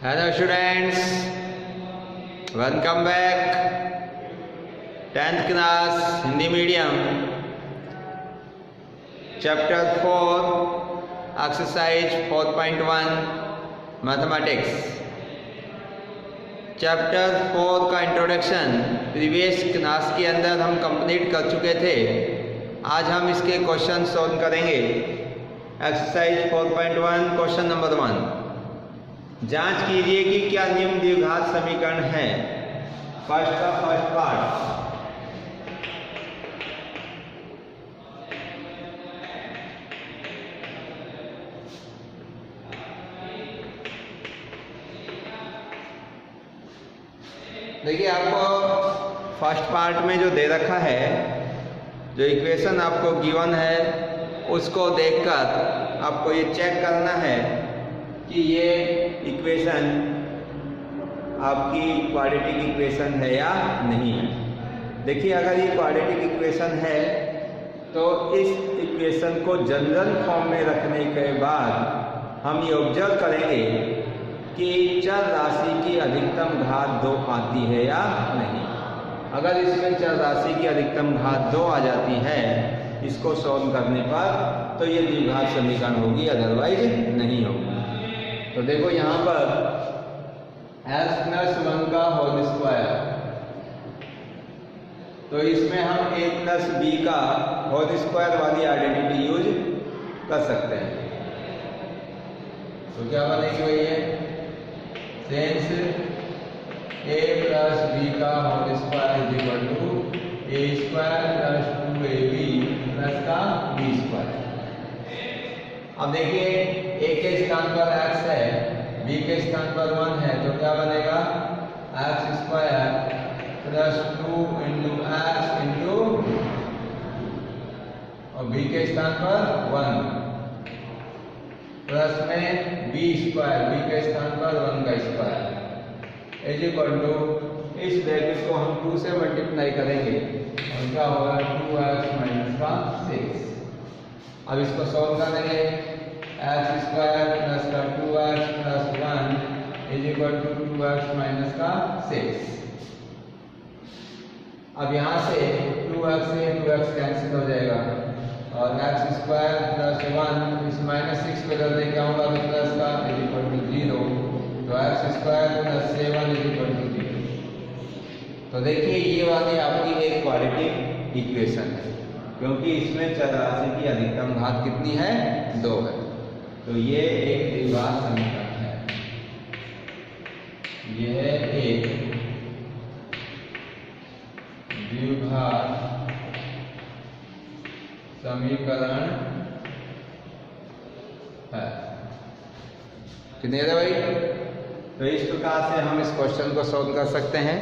Hello students, welcome back. 10th class Hindi medium, chapter 4, exercise 4.1 mathematics. Chapter 4 का introduction previous class के अंदर हम complete कर चुके थे। आज हम इसके क्वेश्चन सॉल्व करेंगे। एक्सरसाइज 4.1 क्वेश्चन नंबर 1, जांच कीजिए कि क्या निम्न द्विघात समीकरण है। फर्स्ट पार्ट, देखिए आपको फर्स्ट पार्ट में जो दे रखा है, जो इक्वेशन आपको गिवन है, उसको देखकर आपको ये चेक करना है कि ये इक्वेशन आपकी क्वाड्रेटिक इक्वेशन है या नहीं है। देखिए अगर ये क्वाड्रेटिक इक्वेशन है तो इस इक्वेशन को जनरल फॉर्म में रखने के बाद हम ये ऑब्जर्व करेंगे कि चर राशि की अधिकतम घात 2 आती है या नहीं। अगर इसमें चर राशि की अधिकतम घात 2 आ जाती है इसको सॉल्व करने पर, तो ये द्विघात समीकरण होगी, अदरवाइज नहीं होगी। तो देखो यहाँ पर x+1 का होल स्क्वायर, तो इसमें हम a+b का होल स्क्वायर वाली आइडेंटिटी यूज कर सकते हैं। तो क्या बनेगी भाई ये सेंस a+b का whole square equal to a² + 2ab plus का b²। अब देखिए a के स्थान पर x है, b के स्थान पर 1 है, तो क्या बनेगा x² + 2 × x इंटू, और b के स्थान पर 1 प्लस में b², b के स्थान पर 1 का स्क्वायर इज इक्वल टू, इस ब्रैकेट को हम 2 से मल्टीप्लाई करेंगे और क्या होगा 2x - 6। अब इसको सॉल्व करेंगे, x² + 2x + 1 is equal to 2x - 6। अब यहाँ से 2x से 2x कैंसिल हो जाएगा और x² + 1 इस -6 पे कर दें, क्या होगा प्लस का इज इक्वल टू 0, तो x² + 7 इज इक्वल टू 0। तो देखिए ये वाली आपकी एक क्वाड्रेटिक इक्वेशन है, क्योंकि इसमें चर राशि की अधिकतम घात कितनी है 2 है। तो ये एक द्विघात समीकरण है, यह एक द्विघात समीकरण है। कितने है भाई? तो इस प्रकार से हम इस क्वेश्चन को सॉल्व कर सकते हैं।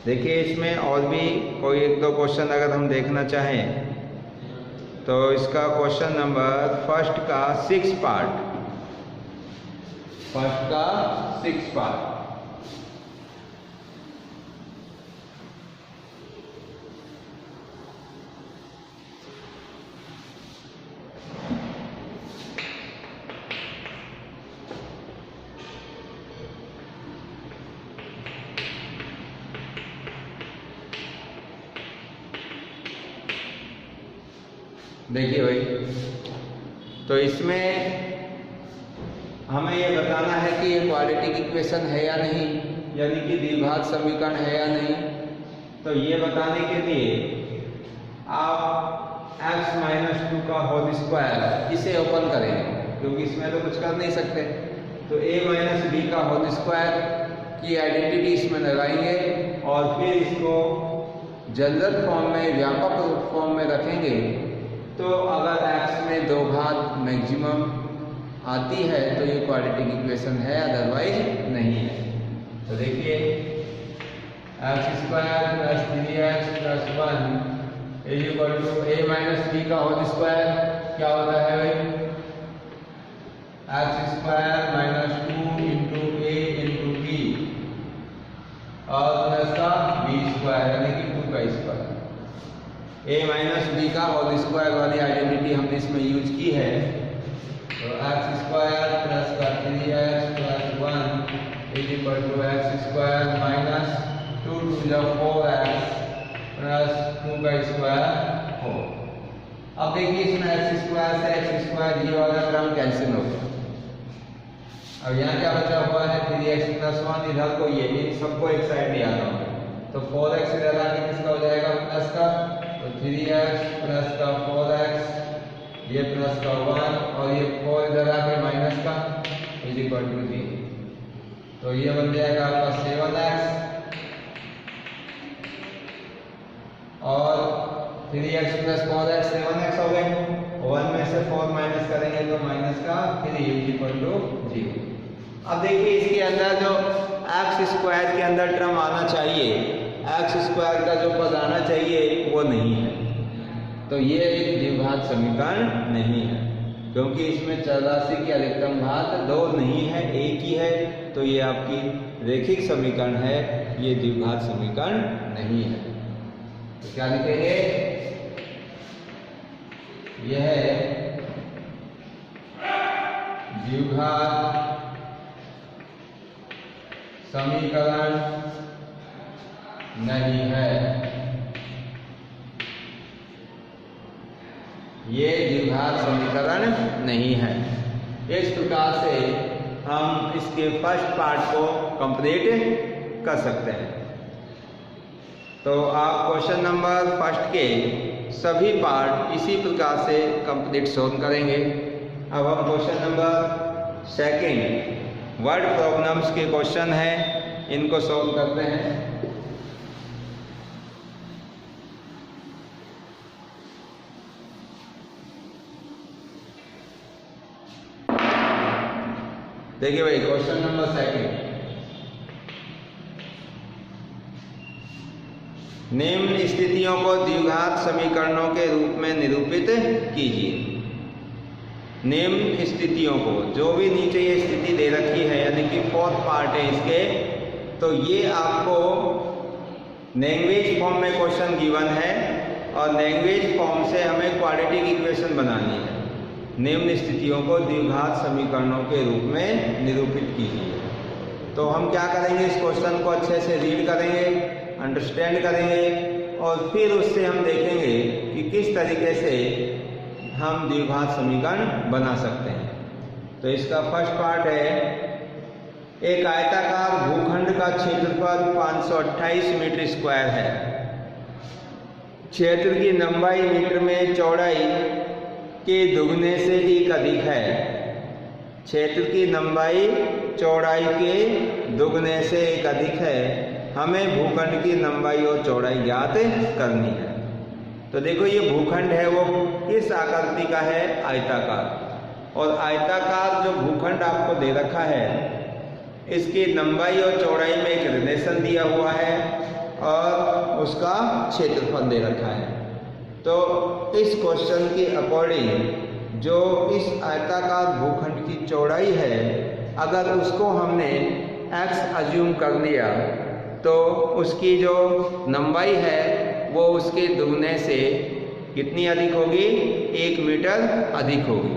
देखिए इसमें और भी कोई 1-2 क्वेश्चन अगर हम देखना चाहें तो इसका क्वेश्चन नंबर फर्स्ट का 6 पार्ट, देखिए भाई, तो इसमें हमें ये बताना है कि ये क्वाड्रेटिक इक्वेशन है या नहीं, यानी कि द्विघात समीकरण है या नहीं। तो ये बताने के लिए आप x - 2 का होल स्क्वायर इसे ओपन करेंगे, क्योंकि इसमें तो कुछ कर नहीं सकते। तो a - b का होल स्क्वायर की आइडेंटिटी इसमें लगाएंगे और फिर इसको जनरल फॉर्म में, व्यापक फॉर्म में रखेंगे। तो अगर x में 2 घात मैक्सिमम आती है तो ये क्वाड्रेटिक इक्वेशन है, अदरवाइज नहीं है। तो देखिए x² + 3x + 1 is equal to a - b का होल स्क्वायर क्या होता है भाई, x² - 2 × a × b और प्लस का b² यानी कि 2 का स्क्वायर। a - b का होल स्क्वायर वाली आइडेंटिटी हमने इसमें यूज की है। तो x² + 3x + 1 is equal to x square minus 2 to the 4x plus 2 का स्क्वायर 4। अब देखिए इसमें एक्स स्क्वायर से एक्स स्क्वायर ये वाला टर्म कैंसिल हो गया। अब यहाँ क्या बचा हुआ है 3x प्लस 1, इधर को ये इन सबको एक साइड ले आता हूँ तो 4x इधर आके किसका हो जाएगा प्लस का, तो 3x प्लस का 4x ये प्लस का 1 और ये 4 इधर आके माइनस का इज इक्वल टू 3। तो ये बन जाएगा आपका 7x और 3x प्लस 4x 7x हो गए। 1 में से 4 माइनस करेंगे तो माइनस का 3 इज इक्वल टू 0। अब देखिए इसके अंदर जो एक्स स्क्वायर के अंदर टर्म आना चाहिए, एक्स स्क्वायर का जो पद आना चाहिए वो नहीं है, तो ये एक द्विघात समीकरण नहीं है क्योंकि इसमें चरराशि की अधिकतम घात 2 नहीं है, एक ही है। तो ये आपकी रैखिक समीकरण है, ये द्विघात समीकरण नहीं है। तो क्या लिखेंगे, यह द्विघात समीकरण नहीं है, ये द्विघात समीकरण नहीं है। इस प्रकार से हम इसके फर्स्ट पार्ट को कंप्लीट कर सकते हैं। तो आप क्वेश्चन नंबर फर्स्ट के सभी पार्ट इसी प्रकार से कंप्लीट सॉल्व करेंगे। अब हम question number second word problems के क्वेश्चन हैं, इनको सॉल्व करते हैं। देखिए भाई क्वेश्चन नंबर सेकंड, निम्न स्थितियों को द्विघात समीकरणों के रूप में निरूपित कीजिए। निम्न स्थितियों को, जो भी नीचे ये स्थिति दे रखी है यानी कि फोर्थ पार्ट है इसके, तो ये आपको लैंग्वेज फॉर्म में क्वेश्चन गिवन है और लैंग्वेज फॉर्म से हमें क्वाड्रेटिक इक्वेशन बनानी है। निम्न स्थितियों को द्विघात समीकरणों के रूप में निरूपित कीजिए। तो हम क्या करेंगे, इस क्वेश्चन को अच्छे से रीड करेंगे, अंडरस्टैंड करेंगे और फिर उससे हम देखेंगे कि किस तरीके से हम द्विघात समीकरण बना सकते हैं। तो इसका फर्स्ट पार्ट है, एक आयताकार भूखंड का क्षेत्रफल 528 मीटर स्क्वायर है। क्षेत्र की लंबाई मीटर में, चौड़ाई के दुगने से एक अधिक है। क्षेत्र की लंबाई चौड़ाई के दुगने से एक अधिक है। हमें भूखंड की लंबाई और चौड़ाई ज्ञात करनी है। तो देखो ये भूखंड है वो किस आकृति का है, आयताकार। और आयताकार जो भूखंड आपको दे रखा है इसकी लंबाई और चौड़ाई में एक रिलेशन दिया हुआ है और उसका क्षेत्रफल दे रखा है। तो इस क्वेश्चन के अकॉर्डिंग जो इस आयताकार भूखंड की चौड़ाई है, अगर उसको हमने x अज्यूम कर लिया तो उसकी जो लंबाई है वो उसके दुगने से कितनी अधिक होगी, 1 मीटर अधिक होगी।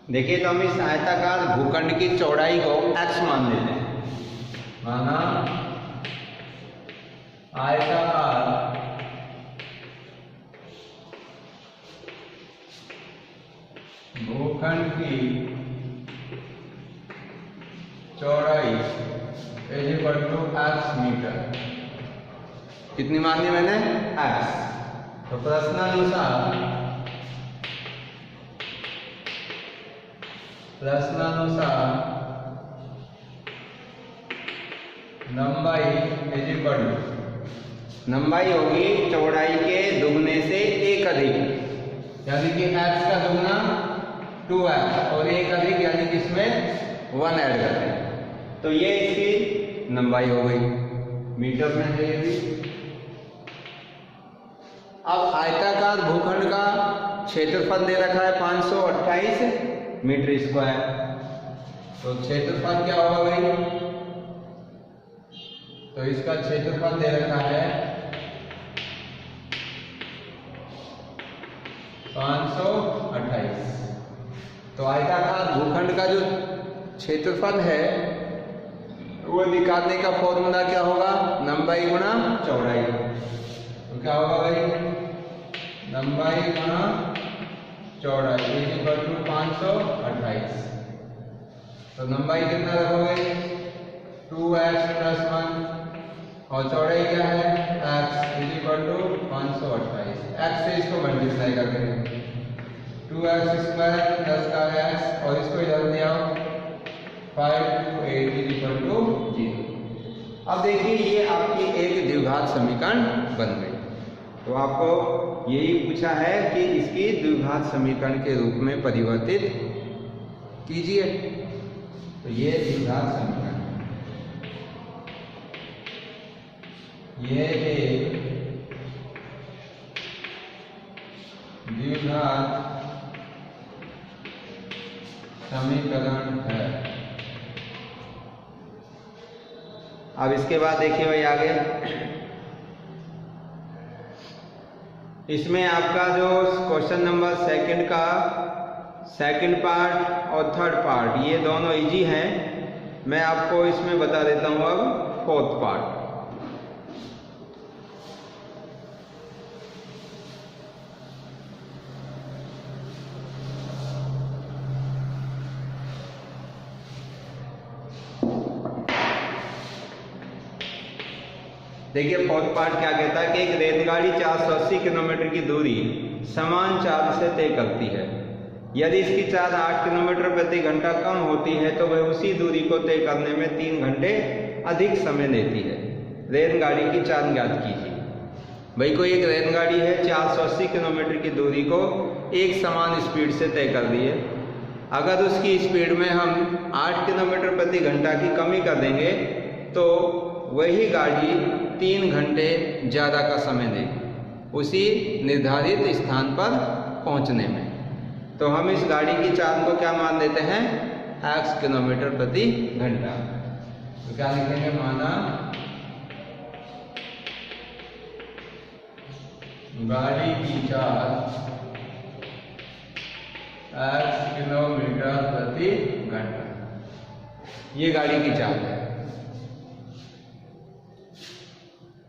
देखिए तो हम इस आयताकार भूखंड की चौड़ाई को x मान लेते हैं। माना आयताकार भूखंड की चौड़ाई is equal to x metre. कितनी मानी मैंने, x। तो प्रश्नानुसार लंबाई इज इक्वल टू, लंबाई होगी चौड़ाई के दुगने से एक अधिक, यानी कि x का दुगना 2x और एक अधिक यानी कि इसमें 1 ऐड करते हैं। तो ये इसकी लंबाई हो गई, मीटर में है ये भी। अब आयताकार भूखंड का क्षेत्रफल दे रखा है 528 मीटर स्क्वायर। तो क्षेत्रफल क्या होगा भाई, तो इसका क्षेत्रफल दे रखा है 528। तो आयताकार भूखंड का जो क्षेत्रफल है वो निकालने का फॉर्मूला क्या होगा, लंबाई गुणा चौड़ाई। तो क्या होगा भाई, लंबाई गुणा चौड़ाई इक्वल टू 528। तो लंबाई कितना रखोगे, 2x + 1 और चौड़ाई क्या है x इक्वल टू 528। x से इसको मल्टीप्लाई कर देंगे, 2x² प्लस का x और इसको इधर ले आओ 5 to 8 इक्वल टू 0। अब देखिए ये आपकी एक द्विघात समीकरण बन गई। तो आपको यही पूछा है कि इसकी द्विघात समीकरण के रूप में परिवर्तित कीजिए। तो ये द्विघात समीकरण, ये एक द्विघात समीकरण है। अब इसके बाद देखिए भाई आगे, इसमें आपका जो क्वेश्चन नंबर सेकंड का सेकंड पार्ट और थर्ड पार्ट ये दोनों इजी हैं। मैं आपको इसमें बता देता हूं अब फोर्थ पार्ट। देखिए फोर्थ पार्ट क्या कहता है कि एक रेलगाड़ी 480 किलोमीटर की दूरी समान चाल से तय करती है। यदि इसकी चाल 8 किलोमीटर प्रति घंटा कम होती है तो वह उसी दूरी को तय करने में 3 घंटे अधिक समय लेती है। रेलगाड़ी की चाल ज्ञात कीजिए। भाई कोई एक रेलगाड़ी है 480 किलोमीटर की दूरी को एक समान स्पीड से तय कर दी है। अगर उसकी स्पीड में हम 8 किलोमीटर प्रति घंटा की कमी कर देंगे तो वही गाड़ी 3 घंटे ज़्यादा का समय लेगी उसी निर्धारित स्थान पर पहुंचने में। तो हम इस गाड़ी की चाल को क्या मान लेते हैं, x किलोमीटर प्रति घंटा। तो क्या लिखेंगे, माना गाड़ी की चाल x किलोमीटर प्रति घंटा, ये गाड़ी की चाल है।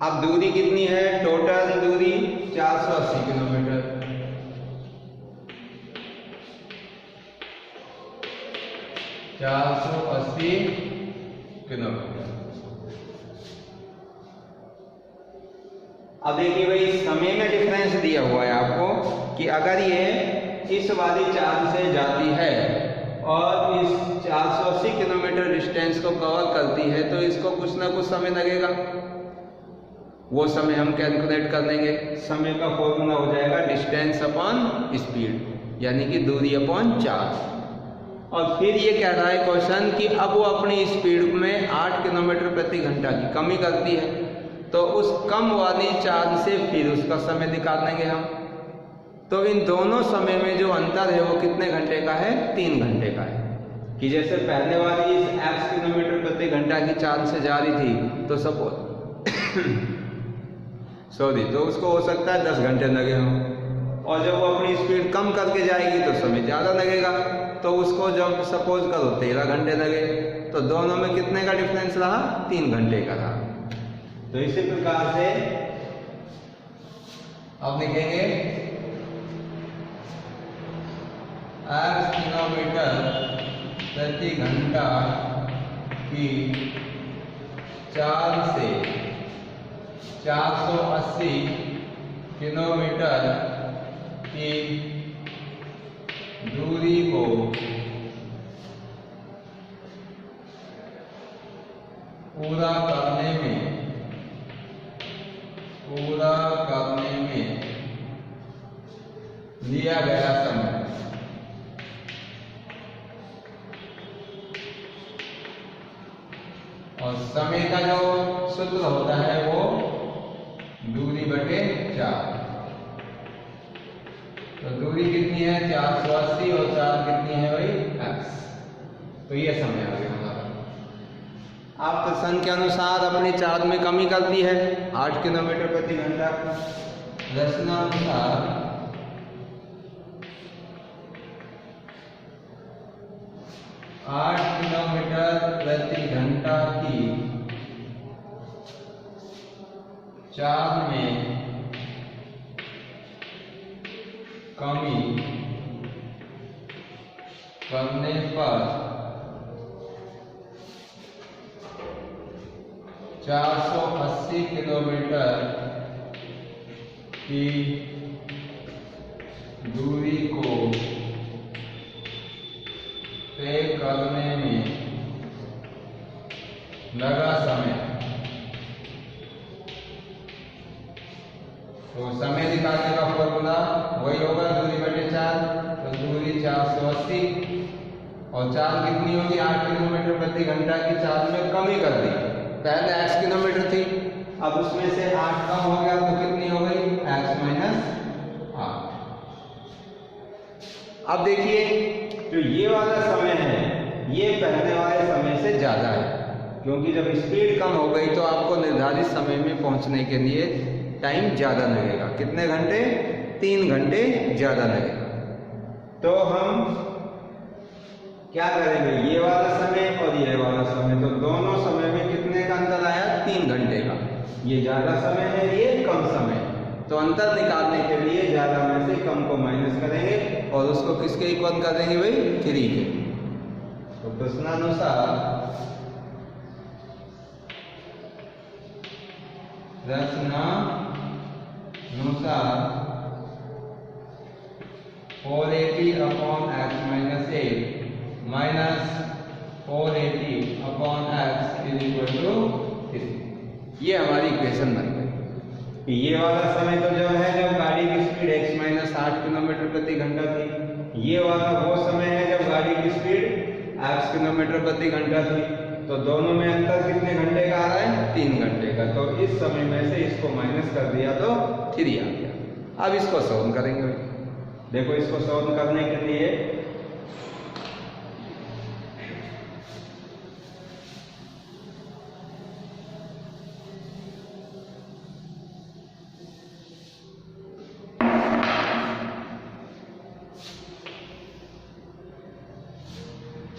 अब दूरी कितनी है, टोटल दूरी 480 किलोमीटर। अब देखिए भाई समय में डिफरेंस दिया हुआ है आपको कि अगर ये इस वाली चाल से जाती है और इस 480 किलोमीटर डिस्टेंस को कवर करती है तो इसको कुछ ना कुछ समय लगेगा। वो समय हम कैलकुलेट कर लेंगे। समय का फॉर्मूला हो जाएगा डिस्टेंस अपॉन स्पीड, यानी कि दूरी अपॉन चार्ज। और फिर ये कह रहा है क्वेश्चन कि अब वो अपनी स्पीड में 8 किलोमीटर प्रति घंटा की कमी करती है, तो उस कम वाली चार्ज से फिर उसका समय निकाल लेंगे हम। तो इन दोनों समय में जो अंतर है वो कितने घंटे का है, 3 घंटे का है। कि जैसे पहले वाली इस x किलोमीटर प्रति घंटा की चार्ज से जा रही थी तो सपोज तो उसको हो सकता है 10 घंटे लगे हों, और जब वो अपनी स्पीड कम करके जाएगी तो समय ज़्यादा लगेगा, तो उसको जब सपोज करो 13 घंटे लगे, तो दोनों में कितने का डिफरेंस रहा, 3 घंटे का रहा। तो इसी प्रकार से अब लिखेंगे x किलोमीटर प्रति घंटा की चाल से 480 किलोमीटर की दूरी को पूरा करने में लिया गया समय और समय का जो सूत्र होता है वो दूरी बटे 4। तो दूरी कितनी है 480 और 4 कितनी है भाई x। तो ये समय आ गया हमारा। आप प्रश्न के अनुसार अपनी चार्ज में कमी करती है 8 किलोमीटर प्रति घंटा। प्रश्नानुसार 8 किलोमीटर प्रति घंटा की 4 में कमी करने पर 480 किलोमीटर की दूरी को तय करने में लगा समय। तो समय निकालने का फॉर्मूला वही होगा दूरी बटे 4, तो दूरी 480 और 4 कितनी होगी 8 किलोमीटर प्रति घंटा की 4 में कमी कर दी। पहले x किलोमीटर थी, अब उसमें से 8 कम हो गया तो कितनी हो गई x माइनस 8। अब देखिए जो ये वाला समय है ये पहले वाले समय से ज्यादा है, क्योंकि जब स्पीड कम हो गई तो आपको निर्धारित समय में पहुंचने के लिए टाइम ज्यादा लगेगा। कितने घंटे 3 घंटे ज्यादा लगेगा। तो हम क्या करेंगे ये वाला समय और ये वाला समय, तो दोनों समय में कितने का अंतर आया 3 घंटे का। ये ज्यादा समय है ये कम समय, तो अंतर निकालने के लिए ज्यादा में से कम को माइनस करेंगे और उसको किसके इक्वल कर देंगे भाई 3 के। तो प्रश्नानुसार 480 upon x minus 8 minus 480 upon x is equal to 3। ये हमारी इक्वेशन बन गई। ये वाला समय तो जो है जब गाड़ी की स्पीड x माइनस 8 किलोमीटर प्रति घंटा थी, ये वाला वो समय है जब गाड़ी की स्पीड x किलोमीटर प्रति घंटा थी। तो दोनों में अंतर कितने घंटे का आ रहा है 3 घंटे का। तो इस समय में से इसको माइनस कर दिया तो 3 आ गया। अब इसको सॉल्व करेंगे। देखो इसको सॉल्व करने के लिए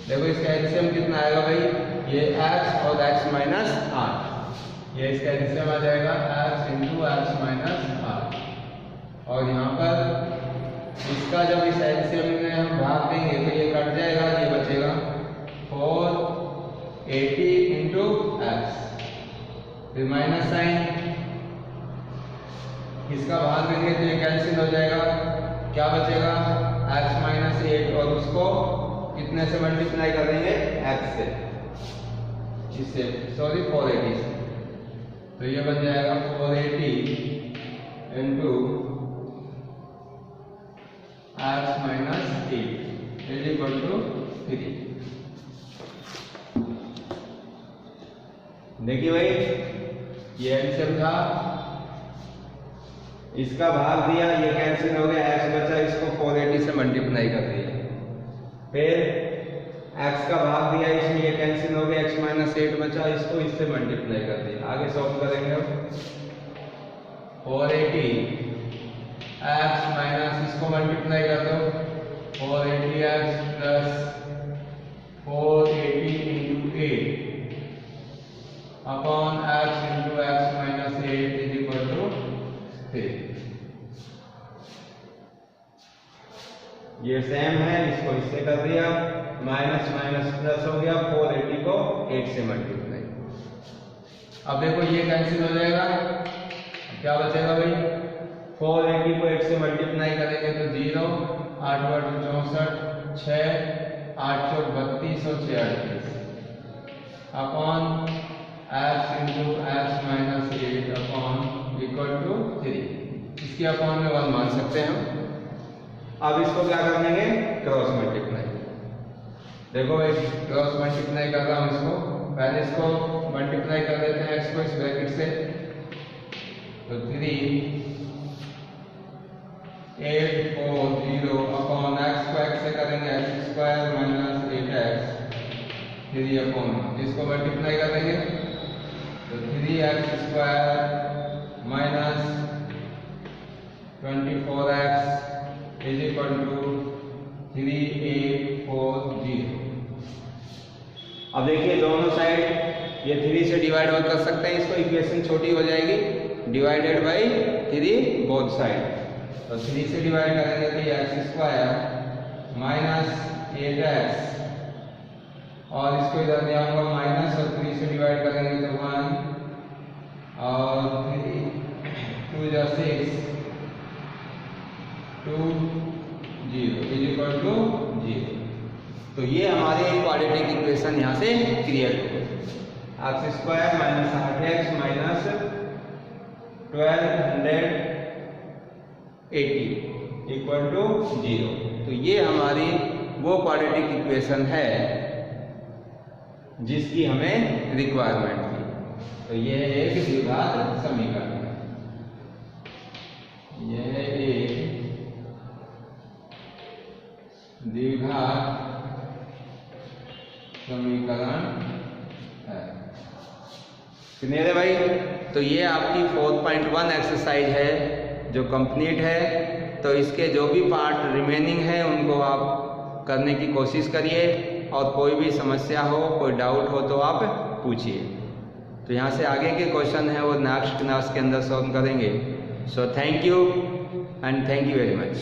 देखो इसका एलसीएम कितना आएगा भाई, ये x और x माइनस 8, ये इसका एलसीएम आ जाएगा x इंटू एक्स माइनस 8। और यहाँ पर इसका जब इस एलसीएम में हम भाग देंगे तो ये कट जाएगा, ये बचेगा 480 इंटू एक्स, फिर माइनस साइन, इसका भाग देंगे तो ये कैंसिल हो जाएगा। क्या बचेगा x माइनस 8 और उसको कितने से मल्टीप्लाई कर देंगे x से, इससे सॉरी 480 से। तो ये बन जाएगा 480 into x minus 8 is equal to 3। देखिए भाई ये एलसीएम था, इसका भाग दिया, ये कैंसिल हो गया, x बचा, इसको 480 से मल्टीप्लाई कर दिया, फिर x का भाग दिया, इसमें ये कैंसिल हो गया, x माइनस 8 बचा, इसको इससे मल्टीप्लाई कर दिया। आगे सॉल्व करेंगे अब 480 x माइनस इसको मल्टीप्लाई कर दो 480x plus 480 into 8 upon x into x minus 8 is equal to 3। ये सेम है, इसको इससे कर दिया, माइनस माइनस प्लस हो गया, 480 को 8 से मल्टीप्लाई। अब देखो ये कैंसिल हो जाएगा, क्या बचेगा भाई 480 को 8 से मल्टीप्लाई करेंगे तो 0, 8 8 64, 6 8 4 32 और 6 38 upon x into x minus 8 upon equal to 3। इसके अपॉन में 1 मान सकते हैं हम। अब इसको क्या कर देंगे क्रॉस मल्टीप्लाई। देखो भाई क्रॉस मल्टीप्लाई कर रहा हूं इसको, पहले इसको मल्टीप्लाई कर देते हैं x को इस ब्रैकेट से, तो 3 8 4 0 अपॉन x को x से करेंगे x square minus 8x 3 upon, इसको मल्टीप्लाई कर देंगे तो 3x square minus 24x is equal to 3840। अब देखिए दोनों साइड ये 3 से डिवाइड कर सकते हैं, इसको इक्वेशन छोटी हो जाएगी डिवाइडेड बाई 3 बोथ साइड। तो 3 से डिवाइड करेंगे तो ये एक्स स्क्वायर माइनस ए डैश, और इसको इधर ले आऊंगा माइनस, और 3 से डिवाइड करेंगे तो 1 और 3 2 जा 6 2 0 इज इक्वल टू 0। तो ये हमारे क्वाड्रेटिक इक्वेशन यहाँ से क्रिएट हो गई। X square minus 8x minus 1280 equal to 0। तो ये हमारी वो क्वाड्रेटिक इक्वेशन है जिसकी हमें रिक्वायरमेंट थी। तो ये एक द्विघात समीकरण है, यह एक द्विघात समीकरण है। क्लियर है भाई? तो ये आपकी 4.1 एक्सरसाइज है जो कंप्लीट है। तो इसके जो भी पार्ट रिमेनिंग है उनको आप करने की कोशिश करिए, और कोई भी समस्या हो, कोई डाउट हो तो आप पूछिए। तो यहाँ से आगे के क्वेश्चन है वो नेक्स्ट क्लास के अंदर सॉल्व करेंगे। So thank you and thank you very much.